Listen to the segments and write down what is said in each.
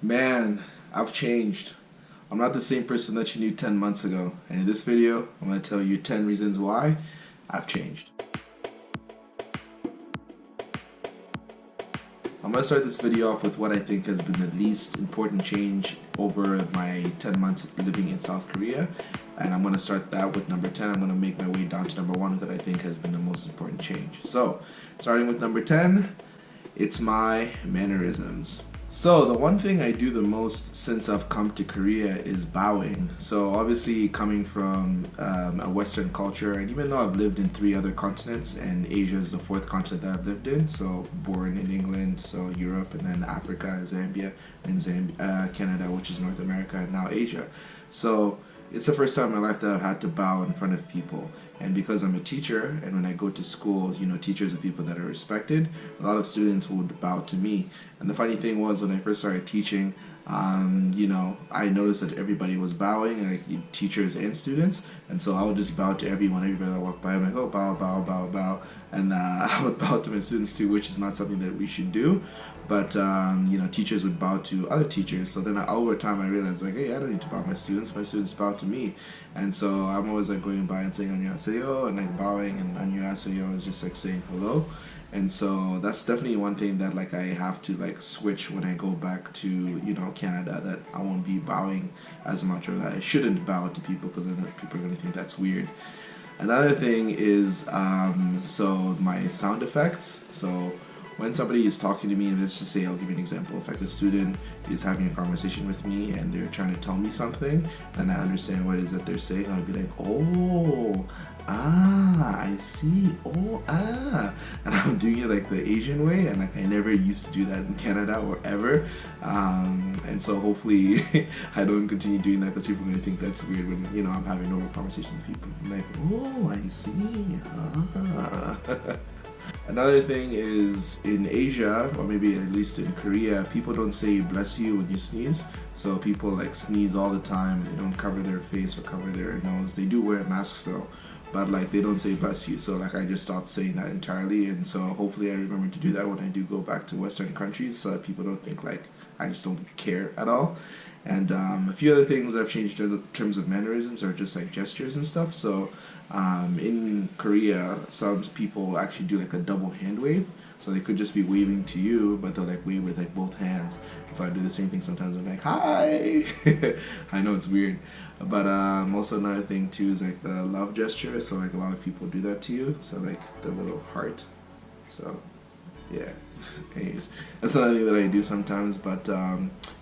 Man, I've changed. I'm not the same person that you knew 10 months ago. And in this video, I'm going to tell you 10 reasons why I've changed. I'm going to start this video off with what I think has been the least important change over my 10 months living in South Korea. And I'm going to start that with number 10. I'm going to make my way down to number 1 that I think has been the most important change. So, starting with number 10, it's my mannerisms. So the one thing I do the most since I've come to Korea is bowing. So obviously coming from a Western culture, and even though I've lived in 3 other continents, and Asia is the 4th continent that I've lived in, so born in England, so Europe, and then Africa, Zambia, and Canada, which is North America, and now Asia. So it's the first time in my life that I've had to bow in front of people. And because I'm a teacher, and when I go to school, teachers are people that are respected, a lot of students would bow to me. And the funny thing was, when I first started teaching, I noticed that everybody was bowing, like teachers and students, and so I would just bow to everybody that walked by. I'm like, oh, bow, bow, bow, bow, and I would bow to my students too, which is not something that we should do, but teachers would bow to other teachers. So then over time I realized, like, hey, I don't need to bow my students bow to me. And so I'm always like going by and saying annyeonghaseyo, and like bowing, and annyeonghaseyo is just like saying hello. And so that's definitely one thing that like I have to like switch when I go back to Canada, that I won't be bowing as much, or that I shouldn't bow to people, because then people are going to think that's weird. Another thing is so my sound effects. So when somebody is talking to me, and let's just say, I'll give you an example. If like a student is having a conversation with me and they're trying to tell me something, and I understand what it is that they're saying, I'll be like, oh, I see, oh, and I'm doing it like the Asian way, and like I never used to do that in Canada or ever, and so hopefully I don't continue doing that, because people are going to think that's weird when I'm having normal conversations with people. I'm like, oh, I see, Another thing is, in Asia, or maybe at least in Korea, people don't say bless you when you sneeze. So people like sneeze all the time, and they don't cover their face or cover their nose. They do wear masks though, but like they don't say bless you. So like I just stopped saying that entirely, and so hopefully I remember to do that when I do go back to Western countries, so that people don't think like I just don't care at all. And a few other things I've changed in terms of mannerisms are just like gestures and stuff. So in Korea, some people actually do like a double hand wave. So they could just be waving to you, but they'll like wave with like both hands. So I do the same thing sometimes. I'm like, hi! I know it's weird. But also another thing too is like the love gesture. So like a lot of people do that to you. So like the little heart. So yeah. Anyways, that's another thing that I do sometimes, but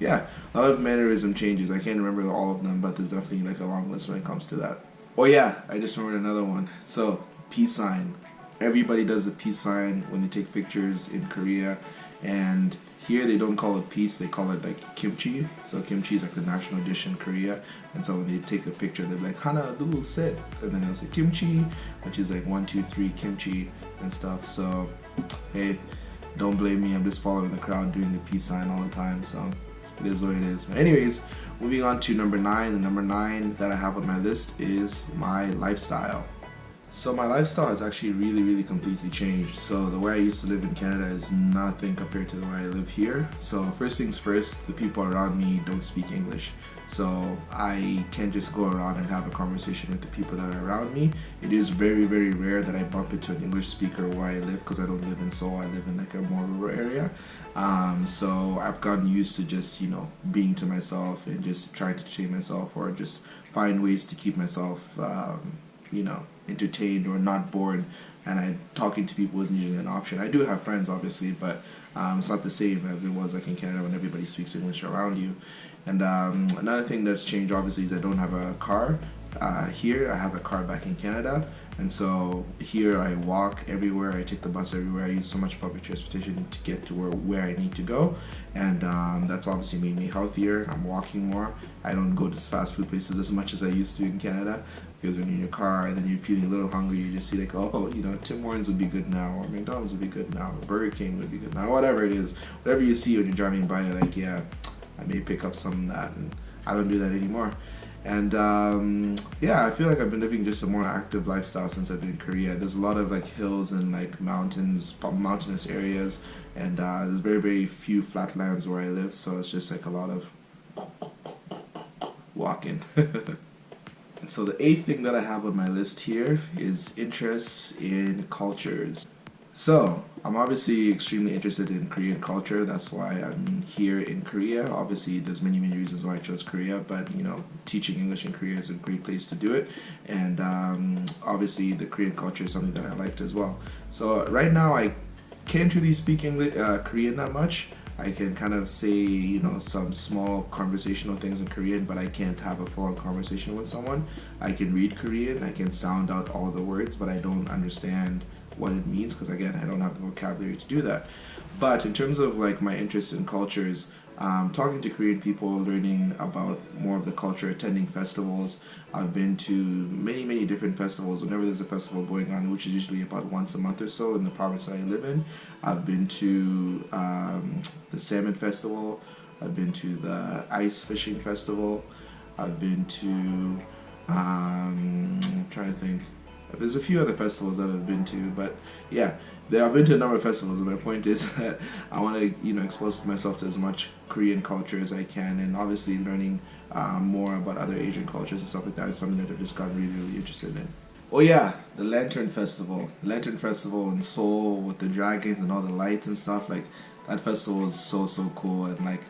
yeah, a lot of mannerism changes. I can't remember all of them, but there's definitely like a long list when it comes to that. Oh yeah, I just remembered another one. So, peace sign. Everybody does the peace sign when they take pictures in Korea, and here they don't call it peace, they call it like kimchi. So kimchi is like the national dish in Korea, and so when they take a picture, they're like hana do set, and then they'll say kimchi, which is like 1, 2, 3 kimchi and stuff. So hey, don't blame me, I'm just following the crowd doing the peace sign all the time, so it is what it is. But anyways, moving on to number 9. The number 9 that I have on my list is my lifestyle. So my lifestyle has actually really completely changed. So the way I used to live in Canada is nothing compared to the way I live here. So first things first, the people around me don't speak English. So I can't just go around and have a conversation with the people that are around me. It is very rare that I bump into an English speaker where I live, because I don't live in Seoul, I live in like a more rural area. So I've gotten used to just, being to myself and just trying to entertain myself, or just find ways to keep myself, entertained or not bored, and talking to people isn't usually an option. I do have friends obviously, but it's not the same as it was like in Canada when everybody speaks English around you. And another thing that's changed obviously is I don't have a car. Here I have a car back in Canada, and so here I walk everywhere, I take the bus everywhere, I use so much public transportation to get to where I need to go, and that's obviously made me healthier. I'm walking more. I don't go to fast food places as much as I used to in Canada, because when you're in your car and then you're feeling a little hungry, you just see like, oh, Tim Hortons would be good now, or McDonald's would be good now, or Burger King would be good now, whatever it is. Whatever you see when you're driving by, you're like, yeah, I may pick up some of that. And I don't do that anymore. And yeah, I feel like I've been living just a more active lifestyle since I've been in Korea. There's a lot of like hills and like mountainous areas, and there's very, very few flatlands where I live, so it's just like a lot of walking. And so the eighth thing that I have on my list here is interests in cultures. So I'm obviously extremely interested in Korean culture. That's why I'm here in Korea. Obviously, there's many, many reasons why I chose Korea, but teaching English in Korea is a great place to do it. And obviously, the Korean culture is something that I liked as well. So right now, I can't really speak English, Korean that much. I can kind of say, some small conversational things in Korean, but I can't have a full conversation with someone. I can read Korean, I can sound out all the words, but I don't understand what it means because, again, I don't have the vocabulary to do that. But in terms of like my interest in cultures, talking to Korean people, learning about more of the culture, attending festivals. I've been to many, many different festivals. Whenever there's a festival going on, which is usually about once a month or so in the province that I live in, I've been to the Salmon Festival. I've been to the Ice Fishing Festival. I've been to, I'm trying to think. There's a few other festivals that I've been to, but yeah, I've been to a number of festivals. And my point is that I want to, expose myself to as much Korean culture as I can, and obviously learning more about other Asian cultures and stuff like that is something that I've just gotten really, really interested in. Oh yeah, the Lantern Festival in Seoul with the dragons and all the lights and stuff. Like that festival is so, so cool, and like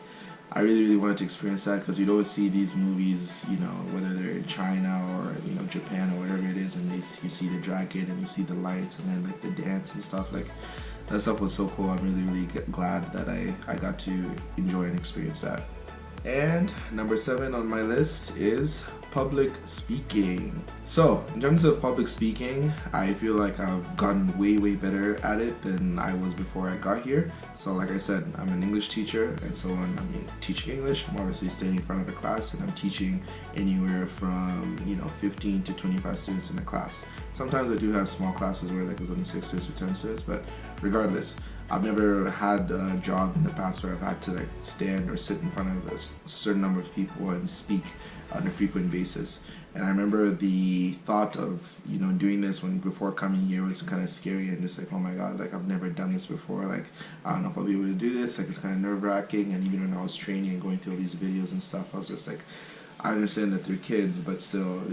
I really, really wanted to experience that because you'd always see these movies, whether they're in China or Japan or whatever it is, and you see the dragon and you see the lights and then like the dance and stuff. Like that stuff was so cool. I'm really, really glad that I got to enjoy and experience that. And number 7 on my list is public speaking. So in terms of public speaking, I feel like I've gotten way, way better at it than I was before I got here. So like I said, I'm an English teacher, and so when I'm teaching English, I'm obviously standing in front of a class and I'm teaching anywhere from 15 to 25 students in a class. Sometimes I do have small classes where like there's only 6 students or 10 students, but regardless, I've never had a job in the past where I've had to like stand or sit in front of a certain number of people and speak on a frequent basis. And I remember the thought of doing this before coming here was kind of scary, and just like, oh my god, like I've never done this before, like I don't know if I'll be able to do this. Like it's kind of nerve-wracking. And even when I was training and going through all these videos and stuff, I was just like, I understand that they're kids, but still,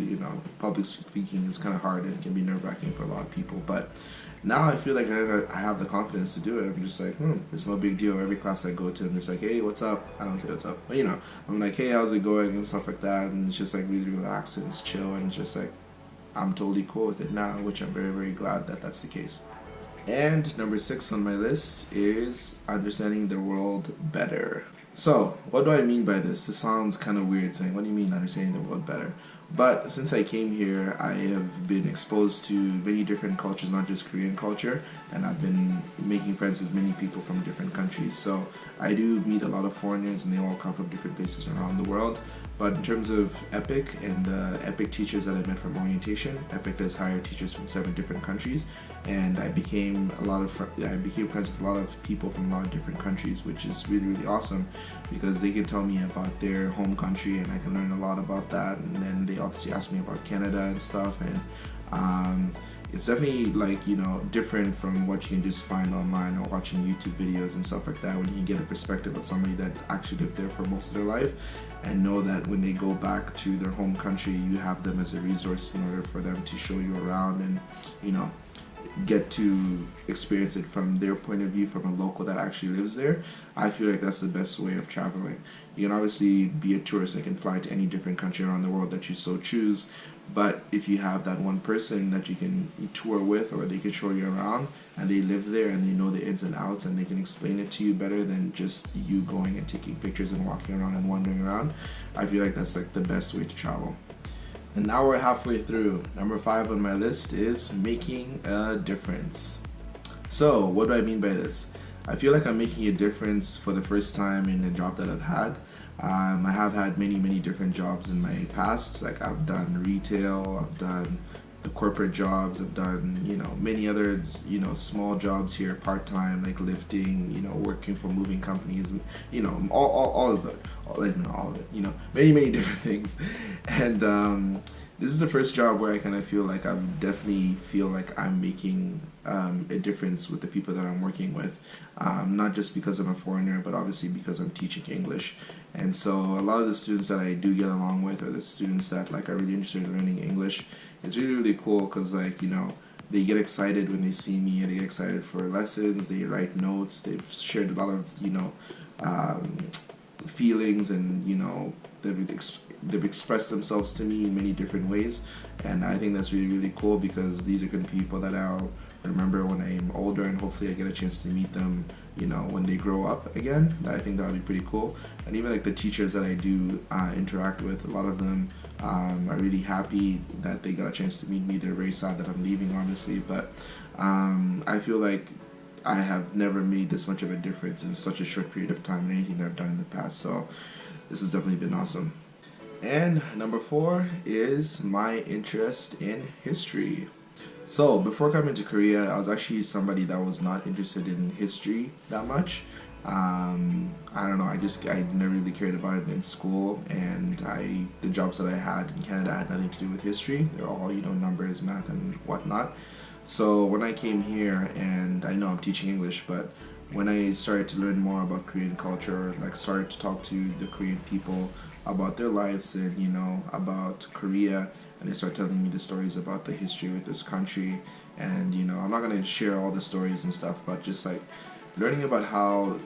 public speaking is kind of hard and can be nerve-wracking for a lot of people. But now I feel like I have the confidence to do it. I'm just like, it's no big deal. Every class I go to, I'm just like, hey, what's up? I don't say what's up, but I'm like, hey, how's it going and stuff like that. And it's just like really relaxed and it's chill, and it's just like I'm totally cool with it now, which I'm very, very glad that that's the case. And number 6 on my list is understanding the world better. So, what do I mean by this? This sounds kind of weird saying, what do you mean understanding the world better? But since I came here, I have been exposed to many different cultures, not just Korean culture, and I've been making friends with many people from different countries. So I do meet a lot of foreigners, and they all come from different places around the world. But in terms of EPIK and the EPIK teachers that I met from orientation, EPIK does hire teachers from 7 different countries, and I became friends with a lot of people from a lot of different countries, which is really, really awesome because they can tell me about their home country, and I can learn a lot about that. And then they obviously ask me about Canada and stuff, and it's definitely like different from what you can just find online or watching YouTube videos and stuff like that, when you can get a perspective of somebody that actually lived there for most of their life and know that when they go back to their home country, you have them as a resource in order for them to show you around and get to experience it from their point of view, from a local that actually lives there. I feel like that's the best way of traveling. You can obviously be a tourist and can fly to any different country around the world that you so choose, but if you have that one person that you can tour with, or they can show you around, and they live there and they know the ins and outs and they can explain it to you better than just you going and taking pictures and walking around and wandering around, I feel like that's like the best way to travel. And now we're halfway through. Number 5 on my list is making a difference. So what do I mean by this? I feel like I'm making a difference for the first time in the job that I've had. I have had many, many different jobs in my past. Like I've done retail, I've done the corporate jobs, I've done, many other, small jobs here, part-time, like lifting, working for moving companies, all like not all of it, many different things. And this is the first job where I kind of feel like I definitely feel like I'm making a difference with the people that I'm working with, not just because I'm a foreigner, but obviously because I'm teaching English. And so a lot of the students that I do get along with are the students that like are really interested in learning English. It's really cool because like they get excited when they see me, and they get excited for lessons. They write notes. They've shared a lot of feelings, and they've expressed themselves to me in many different ways. And I think that's really cool, because these are going to be people that I'll remember when I'm older, and hopefully I get a chance to meet them when they grow up again. I think that would be pretty cool. And even like the teachers that I do interact with, a lot of them are really happy that they got a chance to meet me. They're very sad that I'm leaving, honestly, but I feel like I have never made this much of a difference in such a short period of time in anything that I've done in the past. So this has definitely been awesome. And number 4 is my interest in history. So before coming to Korea, I was actually somebody that was not interested in history that much. I don't know, I never really cared about it in school, and the jobs that I had in Canada had nothing to do with history. They're all numbers, math, and whatnot. So when I came here, and I know I'm teaching English, but when I started to learn more about Korean culture, like started to talk to the Korean people about their lives and about Korea, and they start telling me the stories about the history with this country. And I'm not gonna share all the stories and stuff, but just like learning about how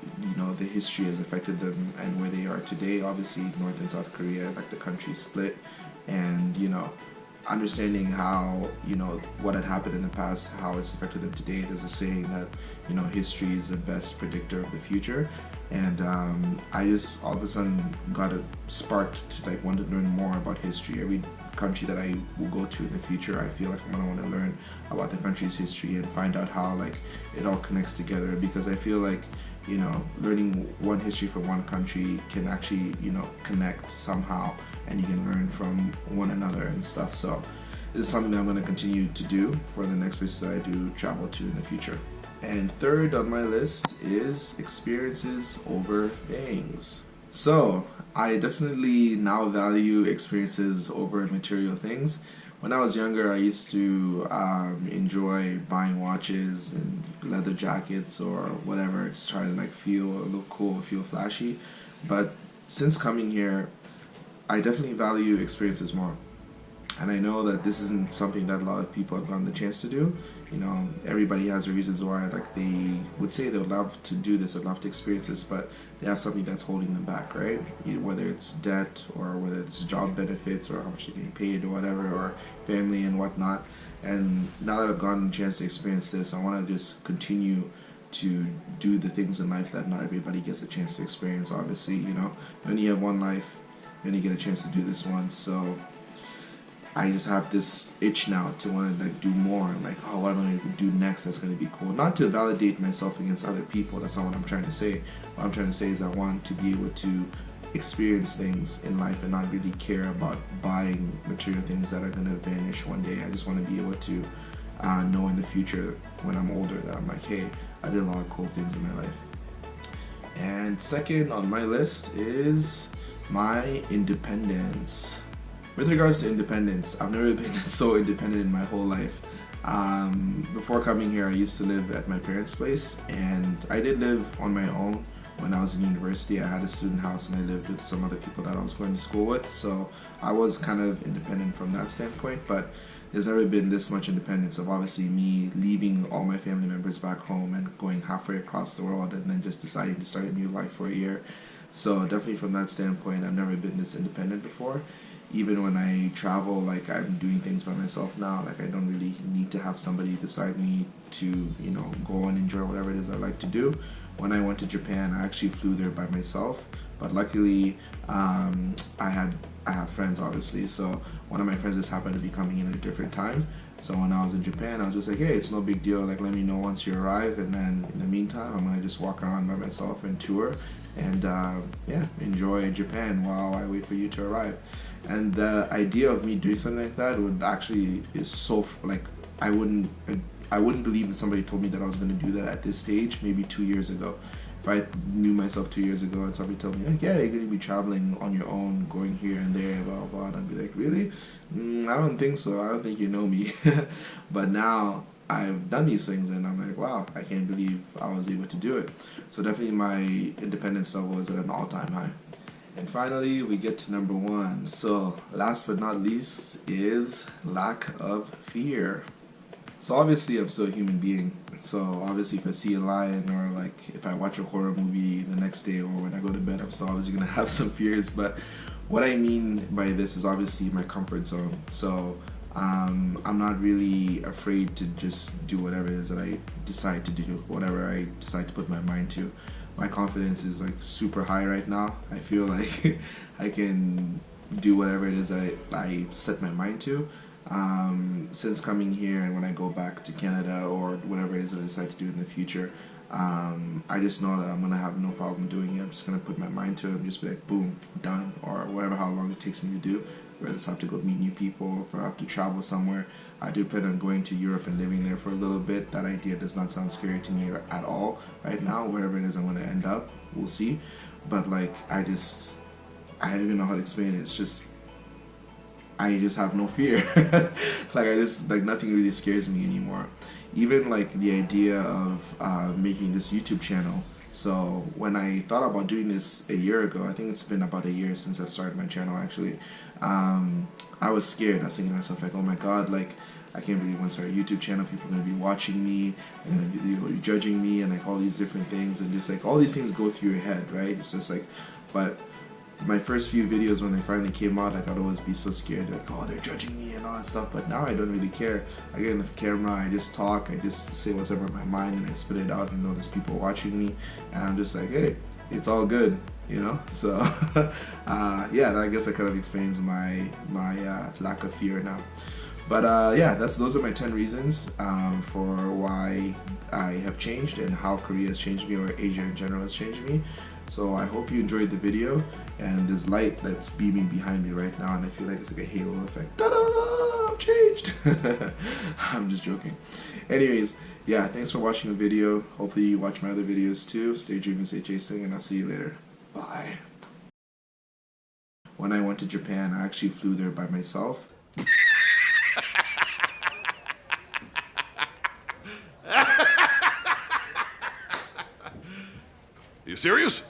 the history has affected them and where they are today. Obviously North and South Korea, like the country split, and understanding how what had happened in the past, how it's affected them today. There's a saying that history is the best predictor of the future. And I just all of a sudden got sparked to like want to learn more about history. Every country that I will go to in the future, I feel like I'm gonna want to learn about the country's history and find out how like it all connects together, because I feel like learning one history from one country can actually connect somehow, and you can learn from one another and stuff. So this is something that I'm going to continue to do for the next places that I do travel to in the future. And third on my list is experiences over things. So I definitely now value experiences over material things. When I was younger, I used to enjoy buying watches and leather jackets or whatever, just try to like look cool, feel flashy. But since coming here, I definitely value experiences more. And I know that this isn't something that a lot of people have gotten the chance to do. Everybody has their reasons why, like they would say they would love to do this, they'd love to experience this, but they have something that's holding them back, right? Whether it's debt, or whether it's job benefits, or how much they're getting paid, or whatever, or family and whatnot. And now that I've gotten a chance to experience this, I want to just continue to do the things in life that not everybody gets a chance to experience. Obviously, you only have one life, you only get a chance to do this once. So I just have this itch now to want to like do more, and like, what am I going to do next that's going to be cool? Not to validate myself against other people, that's not what I'm trying to say. What I'm trying to say is I want to be able to experience things in life and not really care about buying material things that are going to vanish one day. I just want to be able to know in the future when I'm older that I'm like, hey, I did a lot of cool things in my life. And second on my list is my independence. With regards to independence, I've never been so independent in my whole life. Before coming here, I used to live at my parents' place, and I did live on my own when I was in university. I had a student house, and I lived with some other people that I was going to school with, so I was kind of independent from that standpoint. But there's never been this much independence of obviously me leaving all my family members back home and going halfway across the world, and then just deciding to start a new life for a year. So definitely from that standpoint, I've never been this independent before. Even when I travel, like I'm doing things by myself now. Like I don't really need to have somebody beside me to, go and enjoy whatever it is I like to do. When I went to Japan, I actually flew there by myself. But luckily, I have friends, obviously. So one of my friends just happened to be coming in at a different time. So when I was in Japan, I was just like, hey, it's no big deal. Like, let me know once you arrive. And then in the meantime, I'm going to just walk around by myself and tour and, enjoy Japan while I wait for you to arrive. And the idea of me doing something like that is so, like, I wouldn't believe that somebody told me that I was going to do that at this stage, maybe 2 years ago. if I knew myself 2 years ago and somebody told me like, yeah, you're gonna be traveling on your own, going here and there, blah blah, blah, and I'd be like, really? I don't think so. I don't think you know me. But now I've done these things and I'm like, wow, I can't believe I was able to do it. So definitely my independence level is at an all-time high. And finally, we get to number one. So last but not least is lack of fear. So obviously I'm still a human being. So obviously if I see a lion or like if I watch a horror movie the next day or when I go to bed, I'm still obviously gonna have some fears. But what I mean by this is obviously my comfort zone. So I'm not really afraid to just do whatever it is that I decide to do, whatever I decide to put my mind to. My confidence is like super high right now. I feel like I can do whatever it is that I set my mind to. Since coming here and when I go back to Canada or whatever it is that I decide to do in the future, I just know that I'm gonna have no problem doing it. I'm just gonna put my mind to it and just be like, boom, done, or whatever, how long it takes me to do. Whether it's have to go meet new people, if I have to travel somewhere. I do plan on going to Europe and living there for a little bit. That idea does not sound scary to me at all right now. Wherever it is I'm gonna end up, we'll see. But like, I don't even know how to explain it. It's just, I just have no fear. Like nothing really scares me anymore. Even like the idea of making this YouTube channel. So when I thought about doing this a year ago, I think it's been about a year since I've started my channel actually, I was scared. I was thinking to myself like, oh my god, like I can't believe when I start a YouTube channel, people are going to be watching me and they're going to be judging me and like all these different things, and just like all these things go through your head, right? It's just like, but my first few videos when they finally came out, like I'd always be so scared, like, oh, they're judging me and all that stuff. But now I don't really care. I get in the camera, I just talk, I just say what's ever in my mind, and I spit it out, and know there's people watching me, and I'm just like, hey, it's all good, you know. So yeah, I guess that kind of explains my lack of fear now. But yeah, those are my 10 reasons for why I have changed and how Korea has changed me, or Asia in general has changed me. So I hope you enjoyed the video, and there's light that's beaming behind me right now, and I feel like it's like a halo effect. Ta-da! I've changed! I'm just joking. Anyways, yeah, thanks for watching the video. Hopefully you watch my other videos too. Stay dreaming, stay chasing, and I'll see you later. Bye. When I went to Japan, I actually flew there by myself. Are you serious?